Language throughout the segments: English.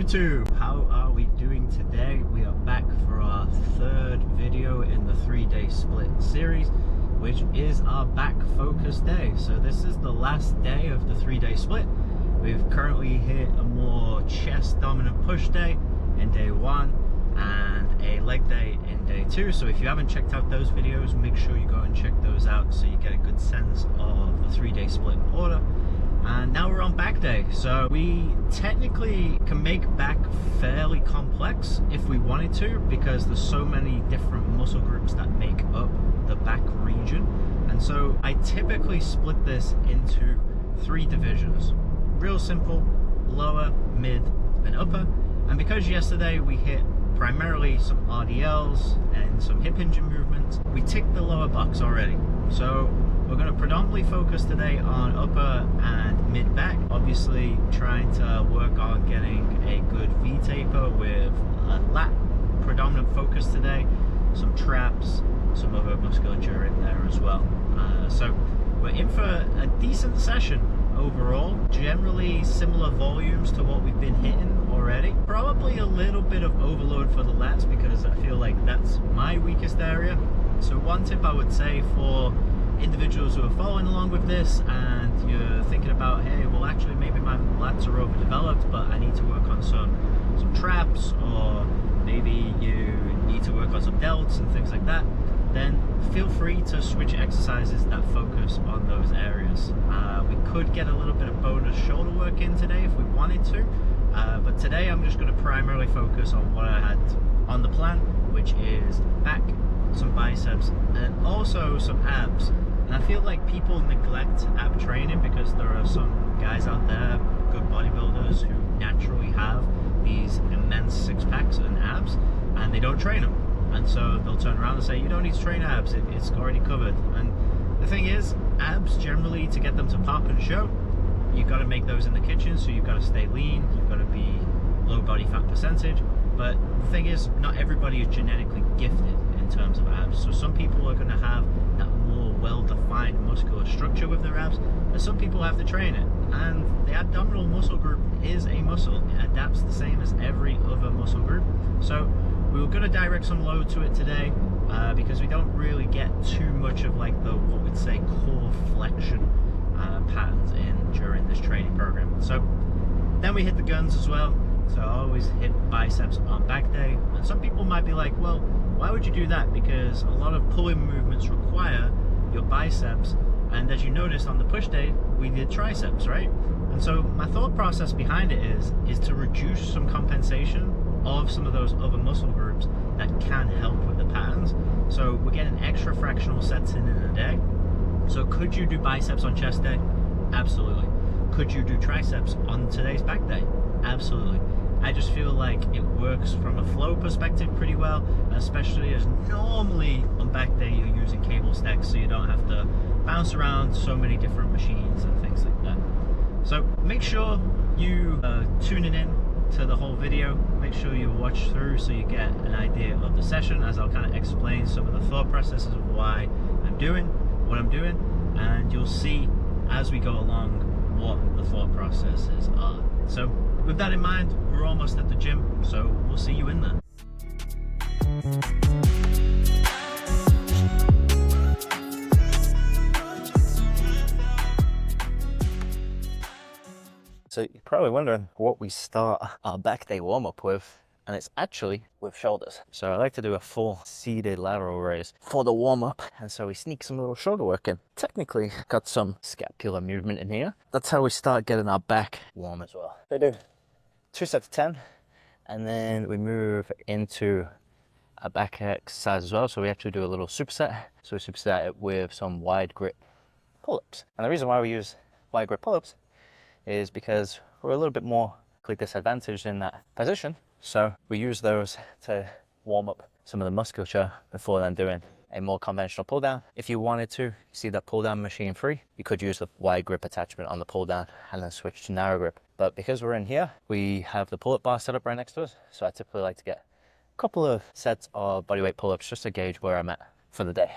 YouTube, how are we doing today? We are back for our third video in the 3-day split series, which is our back focus day. So this is the last day of the 3-day split. We've currently hit a more chest dominant push day in day 1 and a leg day in day 2. So if you haven't checked out those videos, make sure you go and check those out so you get a good sense of the 3-day split order. And now we're on back day, so we technically can make back fairly complex if we wanted to, because there's so many different muscle groups that make up the back region. And so I typically split this into 3 divisions. Real simple: lower, mid, and upper. And because yesterday we hit primarily some RDLs and some hip hinge movements, we ticked the lower box already. So we're going to predominantly focus today on upper and mid back, obviously trying to work on getting a good V taper with a lat predominant focus today, some traps, some other musculature in there as well. So we're in for a decent session overall, generally similar volumes to what we've been hitting already. Probably a little bit of overload for the lats because I feel like that's my weakest area. So one tip I would say for individuals who are following along with this and you're thinking about, hey, well actually maybe my lats are overdeveloped but I need to work on some traps, or maybe you need to work on some delts and things like that, then feel free to switch exercises that focus on those areas. We could get a little bit of bonus shoulder work in today if we wanted to, but today I'm just going to primarily focus on what I had on the plan, which is back, some biceps, and also some abs. And I feel like people neglect ab training because there are some guys out there, good bodybuilders, who naturally have these immense 6-packs and abs and they don't train them. And so they'll turn around and say, you don't need to train abs, it's already covered. And the thing is, abs generally, to get them to pop and show, you've got to make those in the kitchen, so you've got to stay lean, you've got to be low body fat percentage. But the thing is, not everybody is genetically gifted in terms of abs. So some people are going to have that more well-defined muscular structure with their abs, and some people have to train it. And the abdominal muscle group is a muscle. It adapts the same as every other muscle group. So we were going to direct some load to it today because we don't really get too much of like the, what we'd say, core flexion patterns in during this training program. So then we hit the guns as well. So I always hit biceps on back day. And some people might be like, well, why would you do that? Because a lot of pulling movements require your biceps. And as you noticed on the push day, we did triceps, right? And so my thought process behind it is to reduce some compensation of some of those other muscle groups that can help with the patterns. So we're getting extra fractional sets in a day. So could you do biceps on chest day? Absolutely. Could you do triceps on today's back day? Absolutely. I just feel like it works from a flow perspective pretty well, especially as normally on back day you're using cable stacks, so you don't have to bounce around so many different machines and things like that. So make sure you tune in to the whole video, make sure you watch through so you get an idea of the session, as I'll kind of explain some of the thought processes of why I'm doing what I'm doing, and you'll see as we go along what the thought processes are. So with that in mind, we're almost at the gym, so we'll see you in there. So you're probably wondering what we start our back day warm-up with, and it's actually with shoulders. So I like to do a full seated lateral raise for the warm-up, and so we sneak some little shoulder work in. Technically got some scapular movement in here. That's how we start getting our back warm as well. I do 2 sets of 10, and then we move into a back exercise as well. So we actually do a little superset. So we superset it with some wide grip pull-ups. And the reason why we use wide grip pull-ups is because we're a little bit more disadvantaged in that position. So we use those to warm up some of the musculature before then doing a more conventional pull down. If you wanted to, see that pull down machine free, you could use the wide grip attachment on the pull down and then switch to narrow grip. But because we're in here, we have the pull-up bar set up right next to us. So I typically like to get a couple of sets of bodyweight pull-ups just to gauge where I'm at for the day.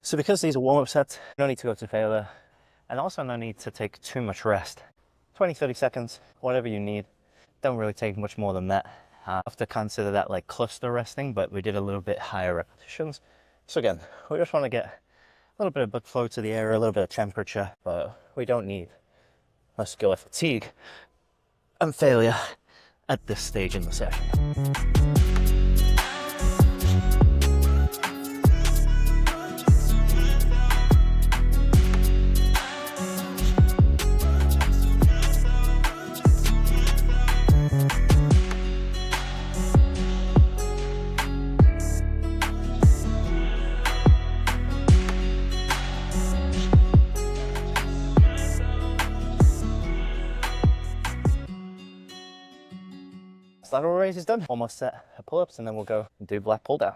So because these are warm-up sets, no need to go to failure, and also no need to take too much rest. 20-30 seconds, whatever you need. Don't really take much more than that. I have to consider that like cluster resting, but we did a little bit higher repetitions. So again, we just want to get a little bit of blood flow to the area, a little bit of temperature, but we don't need muscular fatigue and failure at this stage in the session. Lateral raise is done. Almost set of pull-ups, and then we'll go and do black pull down.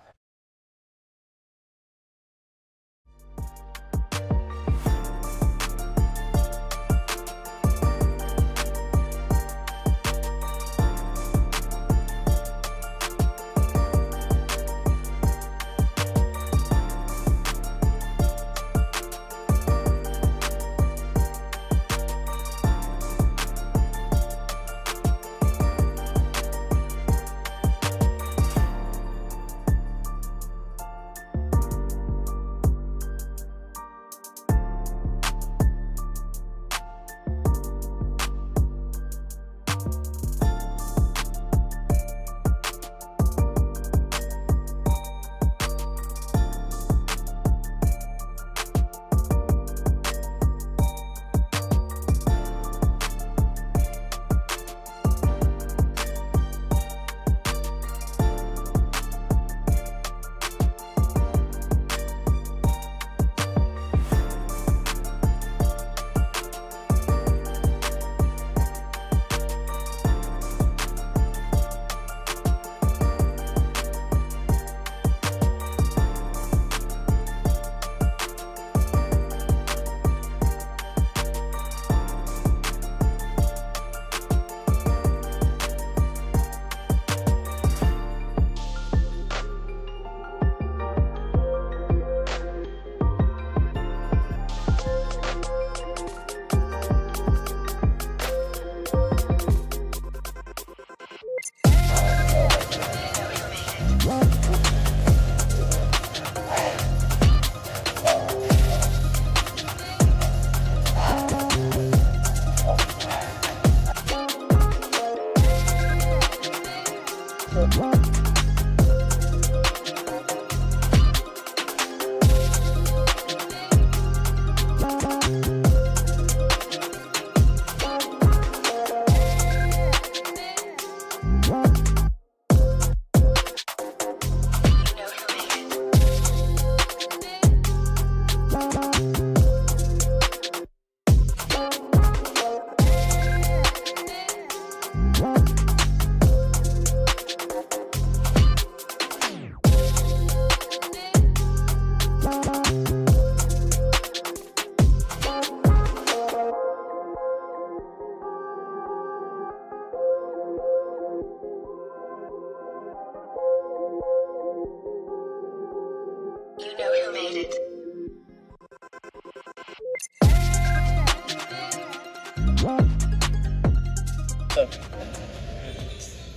So,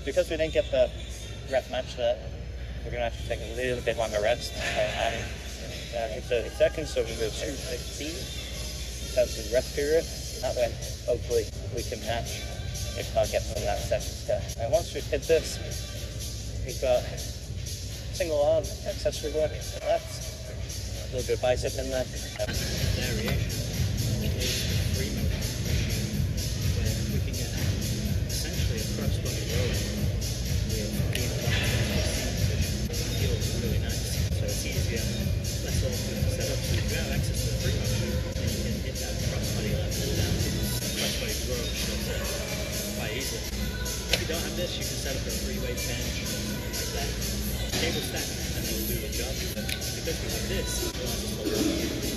because we didn't get the rep match there, we're going to have to take a little bit longer rest. And 30 seconds, so we go 2:15 in terms of rest period. That way, hopefully, we can match, if not get from that second step. And once we've hit this, we've got single arm accessory work to the left, a little bit of bicep in there. Variation is free motion, where we can get essentially a cross body row with feels really nice. So it's easier, less awkward set up. So if you have access to the free motion, then you can hit that cross body left and down, cross body row quite easily. If you don't have this, you can set up a free weight bench like that. Cable stack, and it will do the job. Because we have this, it allows us to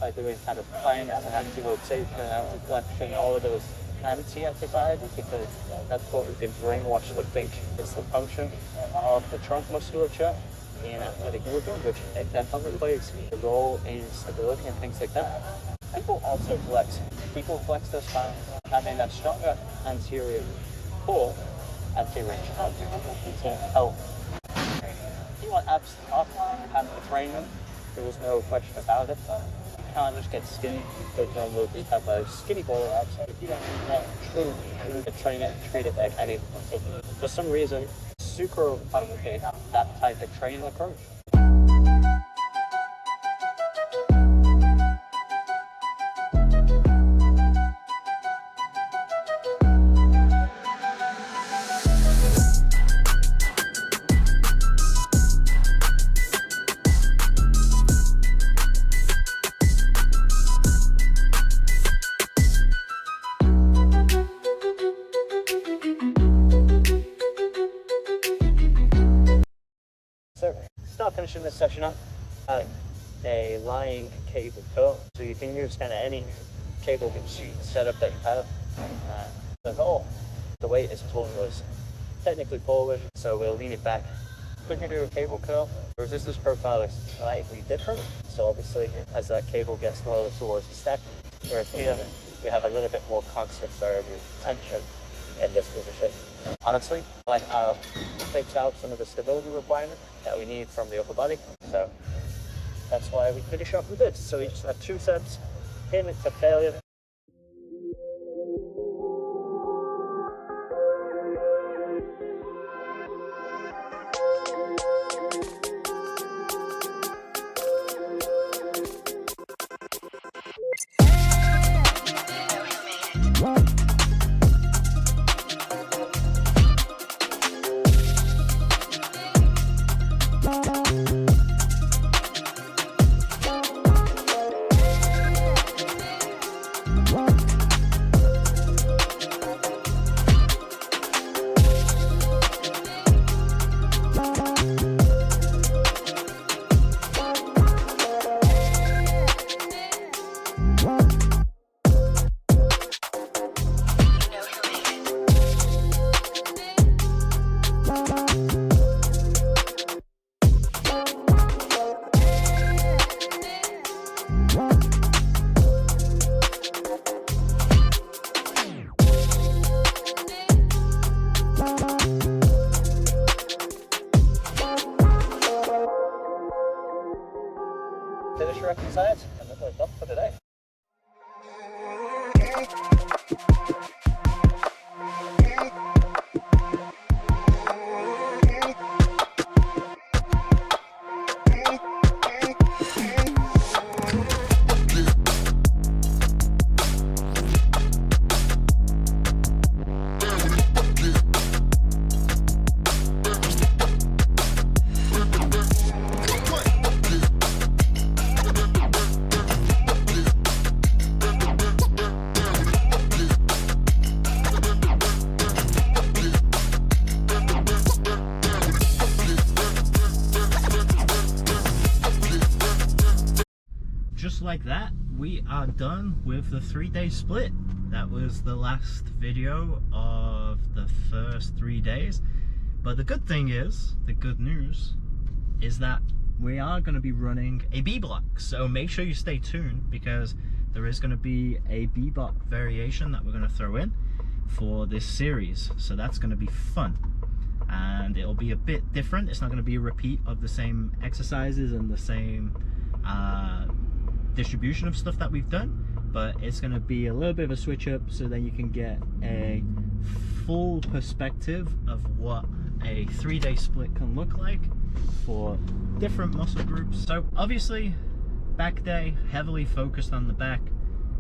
by doing kind of planning and anti-rotation and anti-flexion, all of those anti-exercises, because that's what we've been brainwashed to think is the function of the trunk musculature in athletic movement, which definitely plays a role in stability and things like that. People also flex. People flex their spine, having a stronger anterior core, anterior trunk to help. You want abs up, have the training. There was no question about it. You can't just get skinny because you have a skinny ball abs. You don't need that true train it, treat it like anything. For some reason, super advocate that type of training approach. So, start finishing this session up at a lying cable curl. So you can use kind of any cable setup that you have. The goal, the weight is towards technically forward, so we'll lean it back. When you do a cable curl, the resistance profile is slightly different. So obviously, as that cable gets closer towards the stack, whereas here we have a little bit more constant variable tension in this position. Honestly, like takes out some of the stability requirement that we need from the upper body. So that's why we finish off with this. So we just have 2 sets, pin it to failure. exercise, and then we're done for today. Just like that, we are done with the 3-day split. That was the last video of the first 3 days. But the good thing is, the good news is that we are going to be running a B block. So make sure you stay tuned, because there is going to be a B block variation that we're going to throw in for this series. So that's going to be fun. And it'll be a bit different. It's not going to be a repeat of the same exercises and the same distribution of stuff that we've done, but it's going to be a little bit of a switch up, so then you can get a full perspective of what a 3-day split can look like for different muscle groups. So obviously back day, heavily focused on the back,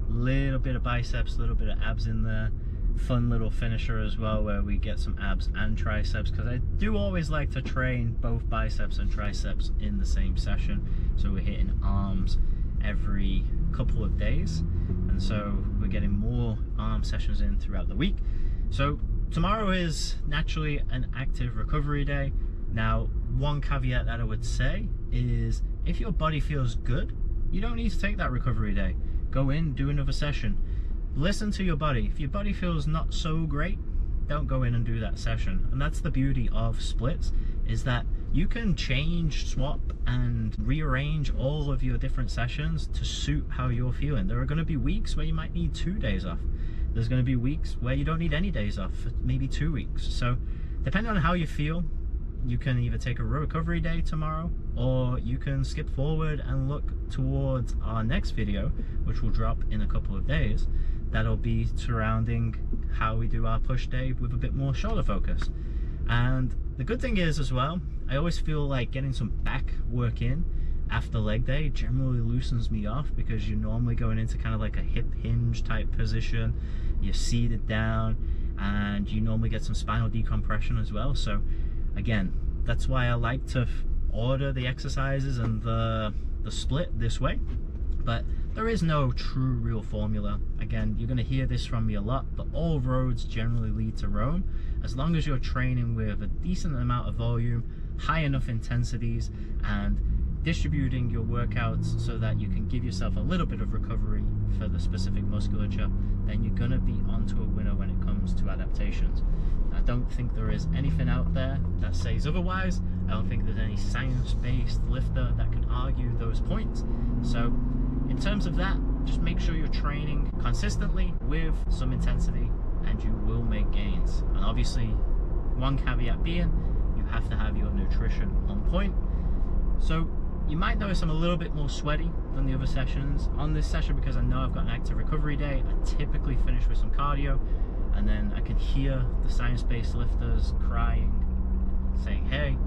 little bit of biceps, little bit of abs in there, fun little finisher as well where we get some abs and triceps, because I do always like to train both biceps and triceps in the same session. So we're hitting arms every couple of days, and so we're getting more arm sessions in throughout the week. So tomorrow is naturally an active recovery day. Now, one caveat that I would say is, if your body feels good, you don't need to take that recovery day. Go in, do another session. Listen to your body. If your body feels not so great, don't go in and do that session. And that's the beauty of splits, is that you can change, swap, and rearrange all of your different sessions to suit how you're feeling. There are going to be weeks where you might need 2 days off. There's going to be weeks where you don't need any days off, for maybe 2 weeks. So depending on how you feel, you can either take a recovery day tomorrow, or you can skip forward and look towards our next video, which will drop in a couple of days. That'll be surrounding how we do our push day with a bit more shoulder focus. And the good thing is as well, I always feel like getting some back work in after leg day generally loosens me off, because you're normally going into kind of like a hip hinge type position, you're seated down, and you normally get some spinal decompression as well. So again, that's why I like to order the exercises and the split this way. But there is no true real formula. Again, you're going to hear this from me a lot, but all roads generally lead to Rome. As long as you're training with a decent amount of volume, high enough intensities, and distributing your workouts so that you can give yourself a little bit of recovery for the specific musculature, then you're going to be onto a winner when it comes to adaptations. I don't think there is anything out there that says otherwise. I don't think there's any science-based lifter that can argue those points. So in terms of that, just make sure you're training consistently with some intensity, and you will make gains. And obviously, one caveat being, you have to have your nutrition on point. So you might notice I'm a little bit more sweaty than the other sessions on this session, because I know I've got an active recovery day. I typically finish with some cardio, and then I can hear the science-based lifters crying, saying, hey,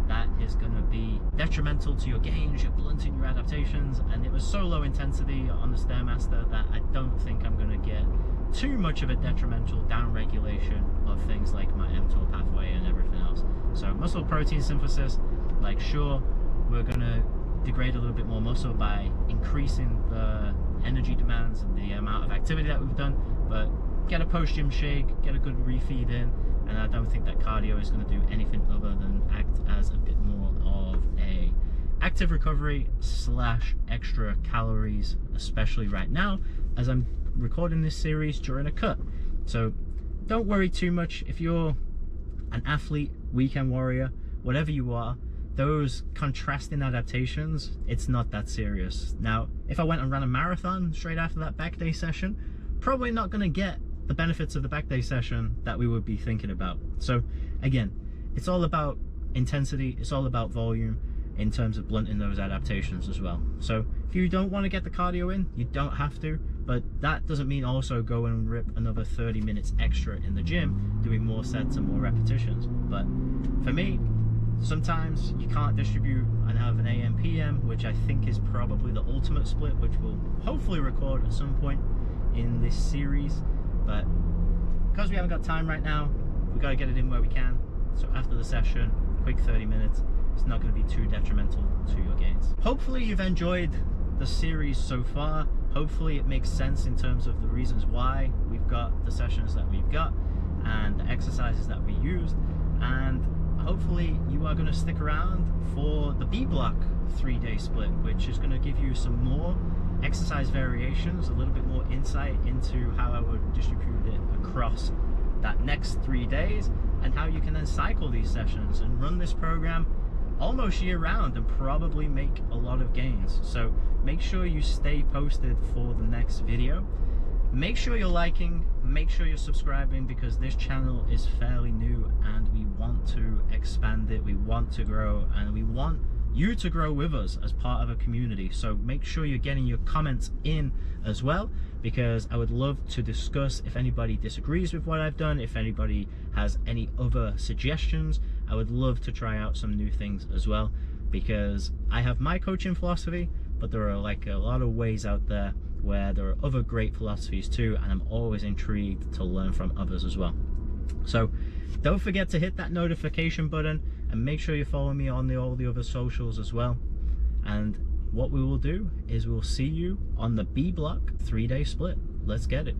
that is going to be detrimental to your gains, you're blunting your adaptations. And it was so low intensity on the Stairmaster that I don't think I'm going to get too much of a detrimental down regulation of things like my mTOR pathway and everything else. So muscle protein synthesis, like, sure, we're going to degrade a little bit more muscle by increasing the energy demands and the amount of activity that we've done, but get a post-gym shake, get a good refeed in, and I don't think that cardio is going to do anything other than act as a bit more of a active recovery slash extra calories, especially right now as I'm recording this series during a cut. So don't worry too much. If you're an athlete, weekend warrior, whatever you are, those contrasting adaptations, it's not that serious. Now, if I went and ran a marathon straight after that back day session, probably not going to get the benefits of the back day session that we would be thinking about. So again, it's all about intensity, it's all about volume, in terms of blunting those adaptations as well. So if you don't want to get the cardio in, you don't have to, but that doesn't mean also go and rip another 30 minutes extra in the gym doing more sets and more repetitions. But for me, sometimes you can't distribute and have an AM PM, which I think is probably the ultimate split, which we'll hopefully record at some point in this series. But because we haven't got time right now, we got to get it in where we can. So after the session, quick 30 minutes, it's not going to be too detrimental to your gains. Hopefully you've enjoyed the series so far. Hopefully it makes sense in terms of the reasons why we've got the sessions that we've got and the exercises that we used, and hopefully you are going to stick around for the B block 3-day split, which is going to give you some more exercise variations, a little bit more insight into how I would distribute it across that next 3 days, and how you can then cycle these sessions and run this program almost year round and probably make a lot of gains. So make sure you stay posted for the next video. Make sure you're liking, make sure you're subscribing, because this channel is fairly new and we want to expand it, we want to grow, and we want you to grow with us as part of a community. So make sure you're getting your comments in as well, because I would love to discuss if anybody disagrees with what I've done, if anybody has any other suggestions. I would love to try out some new things as well, because I have my coaching philosophy, but there are like a lot of ways out there where there are other great philosophies too, and I'm always intrigued to learn from others as well. So don't forget to hit that notification button and make sure you follow me on all the other socials as well. And what we will do is we'll see you on the B block 3-day split. Let's get it.